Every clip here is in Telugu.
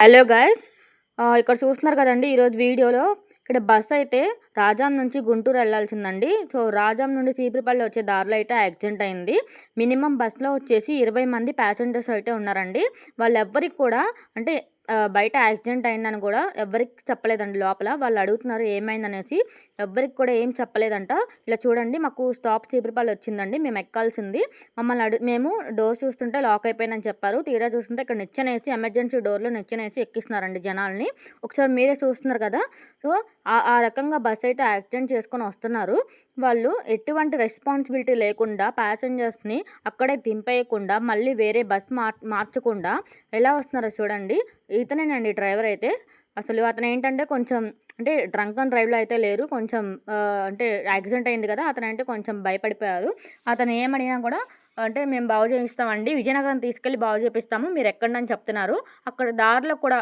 హలో గైస్, ఇక్కడ చూస్తున్నారు కదండి. ఈరోజు వీడియోలో ఇక్కడ బస్ అయితే రాజాం నుంచి గుంటూరు వెళ్ళాల్సిందండి. సో రాజాం నుండి చీపురుపల్లి వచ్చే దారిలో అయితే యాక్సిడెంట్ అయింది. మినిమం బస్సులో వచ్చేసి 20 మంది ప్యాసింజర్స్ అయితే ఉన్నారండి. వాళ్ళెవ్వరికి కూడా అంటే బయట యాక్సిడెంట్ అయిందని కూడా ఎవ్వరికి చెప్పలేదండి. లోపల వాళ్ళు అడుగుతున్నారు ఏమైందనేసి, ఎవ్వరికి కూడా ఏం చెప్పలేదంట. ఇలా చూడండి, మాకు స్టాప్ చీపురుపల్లి వచ్చిందండి, మేము ఎక్కాల్సింది. మమ్మల్ని మేము డోర్ చూస్తుంటే లాక్ అయిపోయిందని చెప్పారు. తీరా చూస్తుంటే ఇక్కడ నిచ్చెనేసి ఎమర్జెన్సీ డోర్లో నిచ్చెనేసి ఎక్కిస్తున్నారండి జనాల్ని. ఒకసారి మీరే చూస్తున్నారు కదా. సో ఆ రకంగా బస్ అయితే యాక్సిడెంట్ చేసుకొని వస్తున్నారు. వాళ్ళు ఎటువంటి రెస్పాన్సిబిలిటీ లేకుండా ప్యాసింజర్స్ని అక్కడే దింపేయకుండా మళ్ళీ వేరే బస్ మార్చకుండా ఎలా వస్తున్నారో చూడండి. ఇతనేనండి డ్రైవర్ అయితే. అసలు అతను ఏంటంటే కొంచెం అంటే డ్రంక్ అండ్ డ్రైవ్లో అయితే లేరు. కొంచెం అంటే యాక్సిడెంట్ అయింది కదా, అతనంటే కొంచెం భయపడిపోయారు. అతను ఏమడిగినా కూడా అంటే మేము బాగు చేయిస్తామండి, విజయనగరం తీసుకెళ్ళి బాగు చేపిస్తాము, మీరు ఎక్కడని చెప్తున్నారు. అక్కడ దారిలో కూడా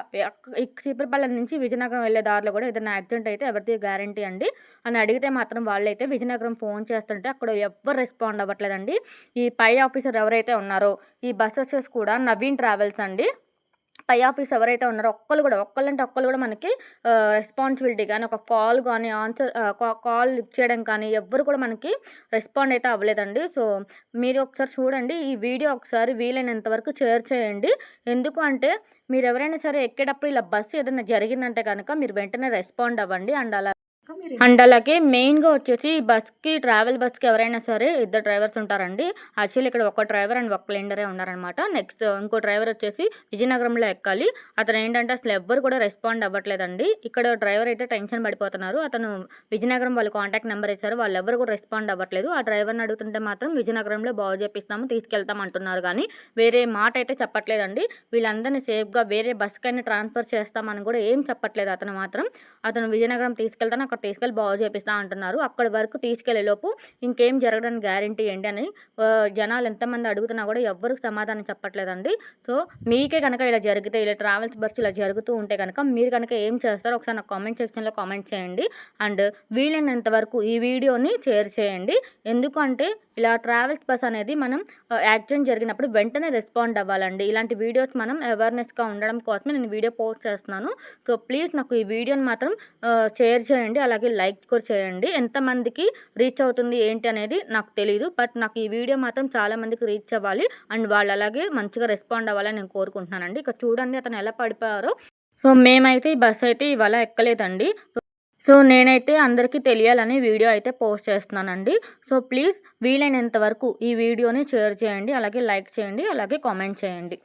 చీపురుపల్లి నుంచి విజయనగరం వెళ్ళే దారిలో కూడా ఏదైనా యాక్సిడెంట్ అయితే ఎవరిది గ్యారంటీ అండి అని అడిగితే మాత్రం వాళ్ళైతే విజయనగరం ఫోన్ చేస్తుంటే అక్కడ ఎవ్వరు రెస్పాండ్ అవ్వట్లేదండి. ఈ పై ఆఫీసర్ ఎవరైతే ఉన్నారో, ఈ బస్ వచ్చేసి కూడా నవీన్ ట్రావెల్స్ అండి. పై ఆఫీస్ ఎవరైతే ఉన్నారో ఒక్కళ్ళంటే ఒక్కళ్ళు కూడా మనకి రెస్పాన్సిబిలిటీ కానీ, ఒక కాల్ కానీ ఆన్సర్ కాల్ లిఫ్ట్ చేయడం కానీ ఎవ్వరు కూడా మనకి రెస్పాండ్ అయితే అవ్వలేదండి. సో మీరు ఒకసారి చూడండి, ఈ వీడియో ఒకసారి వీలైనంత వరకు షేర్ చేయండి. ఎందుకు అంటే మీరు ఎవరైనా సరే ఎక్కేటప్పుడు ఇలా బస్సు ఏదైనా జరిగిందంటే కనుక మీరు వెంటనే రెస్పాండ్ అవ్వండి. అండ్ అలాగే మెయిన్గా వచ్చేసి ట్రావెల్ బస్కి ఎవరైనా సరే ఇద్దరు డ్రైవర్స్ ఉంటారండి. యాక్చువల్లీ ఇక్కడ ఒక డ్రైవర్ అండ్ ఒక క్లెండరే ఉన్నారనమాట. నెక్స్ట్ ఇంకో డ్రైవర్ వచ్చేసి విజయనగరంలో ఎక్కాలి. అతను ఏంటంటే అసలు ఎవ్వరు కూడా రెస్పాండ్ అవ్వట్లేదండి. ఇక్కడ డ్రైవర్ అయితే టెన్షన్ పడిపోతున్నారు. అతను విజయనగరం వాళ్ళు కాంటాక్ట్ నెంబర్ ఇచ్చారు, వాళ్ళు ఎవరు కూడా రెస్పాండ్ అవ్వట్లేదు. ఆ డ్రైవర్ని అడుగుతుంటే మాత్రం విజయనగరంలో బాగు చేపిస్తాము, తీసుకెళ్తాం అంటున్నారు, కానీ వేరే మాట అయితే చెప్పట్లేదండి. వీళ్ళందరినీ సేఫ్గా వేరే బస్కైనా ట్రాన్స్ఫర్ చేస్తామని కూడా ఏం చెప్పట్లేదు. అతను విజయనగరం తీసుకెళ్తాను, అక్కడ తీసుకెళ్ళి బాగు చేపిస్తా అంటున్నారు. అక్కడి వరకు తీసుకెళ్లే లోపు ఇంకేం జరగడానికి గ్యారంటీ ఏంటి అని జనాలు ఎంతమంది అడుగుతున్నా కూడా ఎవ్వరు సమాధానం చెప్పట్లేదండి. సో మీకే కనుక ఇలా జరిగితే, ఇలా ట్రావెల్స్ బస్సు ఇలా జరుగుతూ ఉంటే కనుక మీరు కనుక ఏం చేస్తారో ఒకసారి నాకు కామెంట్ సెక్షన్లో కామెంట్ చేయండి. అండ్ వీలైనంత వరకు ఈ వీడియోని షేర్ చేయండి. ఎందుకంటే ఇలా ట్రావెల్స్ బస్ అనేది మనం యాక్సిడెంట్ జరిగినప్పుడు వెంటనే రెస్పాండ్ అవ్వాలండి. ఇలాంటి వీడియోస్ మనం అవేర్నెస్గా ఉండడం కోసమే నేను వీడియో పోస్ట్ చేస్తున్నాను. సో ప్లీజ్ నాకు ఈ వీడియోని మాత్రం షేర్ చేయండి, అలాగే లైక్ కూడా చేయండి. ఎంతమందికి రీచ్ అవుతుంది ఏంటి అనేది నాకు తెలియదు, బట్ నాకు ఈ వీడియో మాత్రం చాలా మందికి రీచ్ అవ్వాలి అండ్ వాళ్ళు అలాగే మంచిగా రెస్పాండ్ అవ్వాలని నేను కోరుకుంటున్నానండి. ఇక చూడండి అతను ఎలా పడిపోయారో. సో మేమైతే ఈ బస్సు అయితే ఇవాళ ఎక్కలేదండి. సో నేనైతే అందరికీ తెలియాలని వీడియో అయితే పోస్ట్ చేస్తున్నానండి. సో ప్లీజ్ వీలైనంత వరకు ఈ వీడియోని షేర్ చేయండి, అలాగే లైక్ చేయండి, అలాగే కామెంట్ చేయండి.